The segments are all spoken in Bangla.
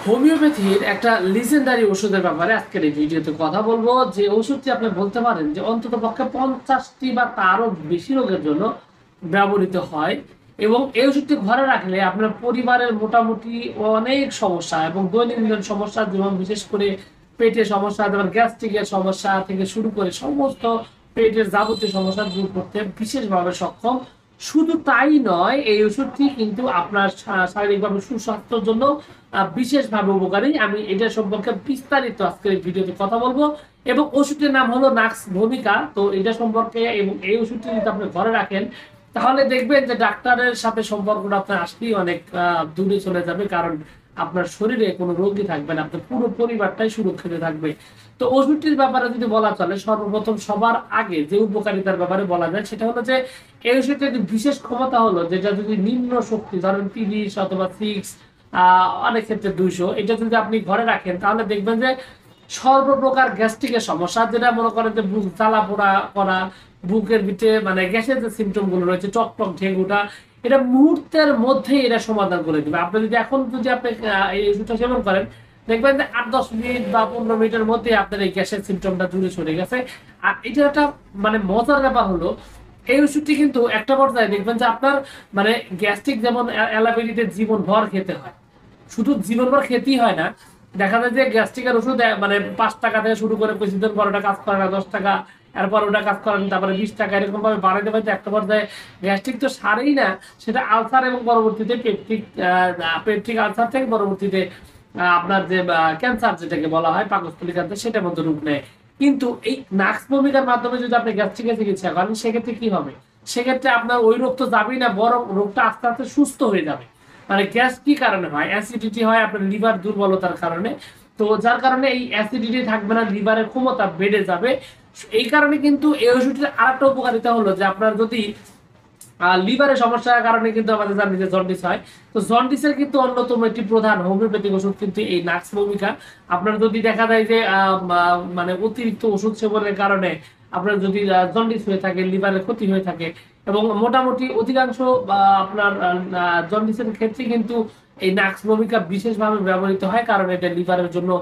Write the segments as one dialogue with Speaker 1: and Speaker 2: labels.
Speaker 1: হোমিওপ্যাথির একটা লিজেন্ডারি ওষুধের ব্যাপারে আজকের এই ভিডিওতে কথা বলবো, যে ওষুধটি আপনি বলতে পারেন যে অন্তত পক্ষে 50টি বা তারও বেশি রোগের জন্য ব্যবহৃত হয়। এবং এই ওষুধটি ঘরে রাখলে আপনার পরিবারের মোটামুটি অনেক সমস্যা এবং দৈনন্দিন সমস্যা, যেমন বিশেষ করে পেটের সমস্যা, যেমন গ্যাস্ট্রিকের সমস্যা থেকে শুরু করে সমস্ত পেটের যাবতীয় সমস্যা দূর করতে বিশেষভাবে সক্ষম। শুধু তাই নয়, এই ওষুধটি কিন্তু আপনার শারীরিকভাবে সুস্বাস্থ্যের জন্য বিশেষভাবে উপকারী। আমি এটা সম্পর্কে বিস্তারিত আজকের এই ভিডিওতে কথা বলবো। এবং ওষুধটির নাম হলো নাক্স ভূমিকা। তো এটা সম্পর্কে এবং এই ওষুধটি যদি আপনি ঘরে রাখেন, তাহলে দেখবেন যে ডাক্তারের সাথে সম্পর্কটা আপনার আসলেই অনেক দূরে চলে যাবে, কারণ আপনার শরীরে কোনো রোগী থাকবে না, আপনার পুরো পরিবারটাই সুরক্ষিত থাকবে। তো ওষুধটির ব্যাপারে যদি বলা চলে, সর্বপ্রথম সবার আগে যে উপকারিতার ব্যাপারে বলা যায় সেটা হলো যে এই ওষুধটির বিশেষ ক্ষমতা হলো যেটা যদি নিম্ন শক্তি, ধরেন 30 অথবা 6, অনেক ক্ষেত্রে 200, এটা যদি আপনি ঘরে রাখেন তাহলে দেখবেন যে সর্বপ্রকার গ্যাস্ট্রিকের সমস্যা, যেটা মনে করেন যে বুক জ্বালা পোড়া করা, বুকের ভিতরে মানে গ্যাসের যে সিমটম গুলো রয়েছে, টকটক ঢেকুটা, এটা মুহূর্তের মধ্যেই এটা সমাধান করে দিবে। আপনি যদি এখন যদি আপনি এই ওষুধটা সেবন করেন, দেখবেন যে 8-10 মিনিট বা 15 মিনিটের মধ্যে আপনার এই গ্যাসের সিমটমটা দূরে সরে গেছে। আর এটা একটা মানে মজার ব্যাপার হলো, এই ওষুধটি কিন্তু একটা পর্যায়ে দেখবেন যে আপনার মানে গ্যাস্ট্রিক যেমন অ্যালাবেরিতে জীবন ভর খেতে হয়, শুধু জীবনভর খেতেই হয় না। দেখা যায় যে গ্যাস্ট্রিকের ওষুধ মানে 5 টাকা থেকে শুরু করে কিছুদিন পর ওটা কাজ করে না, 10 টাকা, এরপর ওটা কাজ করেন, তারপরে 20 টাকা, এরকম ভাবে বাড়াইতে পারতে একটা পর্যায়ে গ্যাস্ট্রিক তো সারেই না, সেটা আলসার এবং পরবর্তীতে পেপটিক আলসার থেকে পরবর্তীতে আপনার যে ক্যান্সার যেটাকে বলা হয় পাকস্থলী ক্যান্সার, সেটার মধ্যে রূপ নেয়। কিন্তু এই নাক্স ভূমিকার মাধ্যমে যদি আপনি গ্যাস্ট্রিকের চিকিৎসা করেন, সেক্ষেত্রে কি হবে? সেক্ষেত্রে আপনার ওই রোগ তো যাবেই না, বরং রোগটা আস্তে আস্তে সুস্থ হয়ে যাবে। মানে গ্যাস কি কারণে হয়? অ্যাসিডিটি হয় আপনার লিভার দুর্বলতার কারণে। তো যার কারণে এই অ্যাসিডিটি থাকবে না, লিভারের ক্ষমতা বেড়ে যাবে। এই কারণে কিন্তু এই ওষুধটির আরেকটা উপকারিতা হলো যে আপনার যদি লিভারের সমস্যার কারণে কিন্তু আমাদের জানি যে জন্ডিস হয়, তো জন্ডিসের কিন্তু অন্যতম একটি প্রধান হোমিওপ্যাথিক ওষুধ কিন্তু এই নাক্স ভূমিকা। আপনার যদি দেখা যায় যে মানে অতিরিক্ত ওষুধ সেবনের কারণে আপনার যদি জন্ডিস হয়ে থাকে, লিভারের ক্ষতি হয়ে থাকে, এবং মোটামুটি অধিকাংশ আপনার জন্ডিসের ক্ষেত্রে কিন্তু এই নাক্স ভূমিকা বিশেষভাবে ব্যবহৃত হয়, কারণ এটা লিভারের জন্য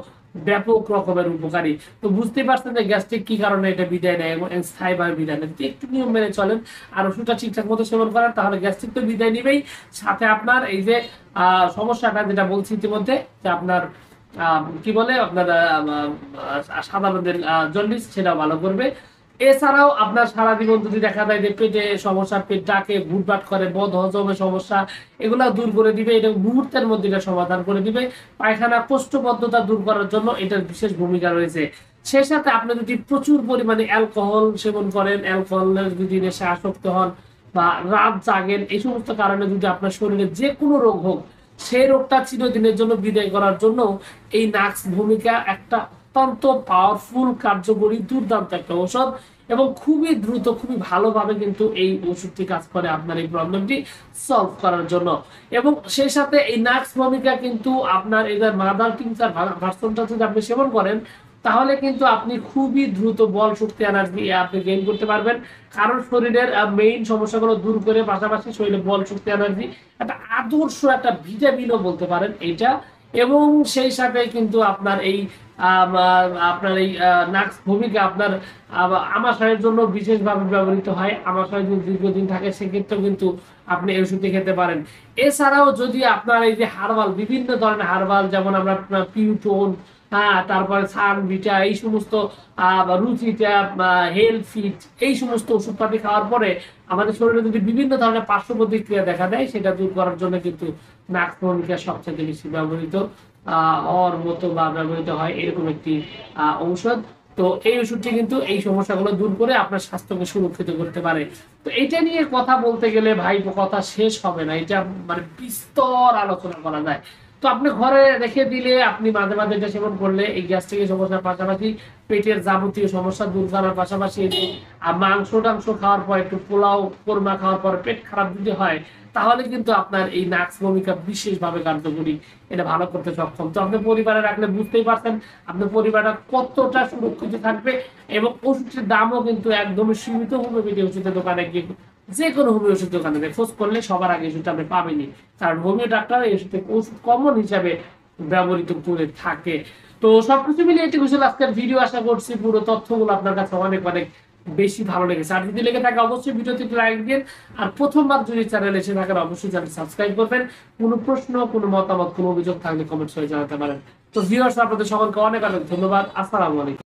Speaker 1: ব্যাপক রকমের উপকারী। তো বুঝতেই পারছেন যে গ্যাস্ট্রিক কি কারণে এটা বিদায় নেয় এবং স্থায়ীভাবে বিদায় নেয়। যদি একটু নিয়ম মেনে চলেন আর ওষুধটা ঠিকঠাক মতো সেবন করেন, তাহলে গ্যাস্ট্রিক তো বিদায় নিবেই, সাথে আপনার এই যে সমস্যাটা যেটা বলছি ইতিমধ্যে, যে আপনার কি বলে আপনার সাধারণ জন্ডিস, সেটাও ভালো করবে। এছাড়াও আপনার সারা জীবন যদি দেখা যায় যে পেটে সমস্যা, পেট ডাকে, ভুটভাট করে, বদ হজমের সমস্যা, এগুলা দূর করে দিবে। এটা মুহূর্তের মধ্যে এটা সমাধান করে দিবে। পায়খানা কোষ্ঠবদ্ধতা দূর করার জন্য এটার বিশেষ ভূমিকা রয়েছে। সেই সাথে আপনি যদি প্রচুর পরিমাণে অ্যালকোহল সেবন করেন, অ্যালকোহলের যদি নেশা আসক্ত হন বা রাত জাগেন, এই সমস্ত কারণে যদি আপনার শরীরে যে কোনো রোগ হোক, সেই রোগটা চিরদিনের জন্য বিদায় করার জন্য এই নাক্স ভূমিকা একটা অত্যন্ত পাওয়ারফুল, কার্যকরী, দুর্দান্ত একটা ঔষধ। এবং খুবই দ্রুত, খুবই ভালোভাবে কিন্তু এই ওষুধটি কাজ করে আপনার এই প্রবলেমটি সলভ করার জন্য। এবং সেই সাথে এই নাক্স ভূমিকা কিন্তু আপনার এই যে মাদার টিংচার ভার্সনটা যদি আপনি সেবন করেন, তাহলে কিন্তু আপনি খুবই দ্রুত বল শক্তি, এনার্জি আপনি গেইন করতে পারবেন। কারণ শরীরের মেইন সমস্যাগুলো দূর করে পাশাপাশি শরীরে বল শক্তি, এনার্জি, একটা আদর্শ একটা ভিটামিনও বলতে পারেন এইটা। এবং সেই সাথে কিন্তু আপনার এই আপনার এই নাক্স ভূমিকা আপনার আমাশয়ের জন্য বিশেষভাবে ব্যবহৃত হয়। আমাশয় যদি দীর্ঘদিন থাকে, সেক্ষেত্রেও কিন্তু আপনি এই ওষুধটি খেতে পারেন। এছাড়াও যদি আপনার এই যে হার্বাল, বিভিন্ন ধরনের হার্বাল, যেমন আমরা পিউটোন, হ্যাঁ, তারপরে সান ভিটা, এই সমস্ত রুচিটা, হেলথ ফিট, এই সমস্ত ওষুধপাতি খাওয়ার পরে আমাদের শরীরে যদি বিভিন্ন ধরনের পার্শ্ব প্রতিক্রিয়া দেখা দেয়, সেটা দূর করার জন্য কিন্তু নাক্স ভূমিকা সবচেয়ে বেশি ব্যবহৃত হওয়ার মতো বা ব্যবহৃত হয় এরকম একটি ঔষধ। তো এই ওষুধটি কিন্তু এই সমস্যাগুলো দূর করে আপনার স্বাস্থ্যকে সুরক্ষিত করতে পারে। তো এটা নিয়ে কথা বলতে গেলে ভাই কথা শেষ হবে না, এটা মানে বিস্তর আলোচনা করা যায়। তো আপনি ঘরে রেখে দিলে, আপনি মাঝে মাঝে এটা সেবন করলে এই গ্যাস্ট্রিকের সমস্যার পাশাপাশি পেটের যাবতীয় সমস্যা দূর করার পাশাপাশি এই যে মাংস টাংস খাওয়ার পর, একটু পোলাও কোরমা খাওয়ার পর পেট খারাপ যদি হয়, তাহলে কিন্তু আপনার এই নাক্স ভূমিকা বিশেষভাবে কার্যকরী, এটা ভালো করতে সক্ষম। তো আপনি পরিবারে রাখলে বুঝতেই পারছেন আপনার পরিবারটা কতটা সুরক্ষিত থাকবে। এবং ওষুধের দামও কিন্তু একদমই সীমিত। হোমিওপ্যাথি ওষুধের দোকানে গিয়ে, যে কোনো হোমিও ওষুধ দোকানে খোঁজ করলে সবার আগে ওষুধটা আপনি পাবেনই, কারণ হোমিও ডাক্তার এই ওষুধ কমন হিসাবে ব্যবহৃত করে থাকে। তো সবকিছু মিলিয়ে এটি ছিল আজকের ভিডিও। আশা করছি পুরো তথ্যগুলো আপনার কাছে অনেক অনেক বেশি ভালো লেগেছে। আর যদি লেগে থাকে অবশ্যই ভিডিওতে একটু লাইক দিন। আর প্রথমবার যদি চ্যানেলে এসে থাকেন অবশ্যই চ্যানেল সাবস্ক্রাইব করবেন। কোনো প্রশ্ন, কোনো মতামত, কোনো অভিযোগ থাকলে কমেন্টস করে জানাতে পারেন। তো ভিউয়ার্স, আপনাদের সকলকে অনেক অনেক ধন্যবাদ। আসসালামু আলাইকুম।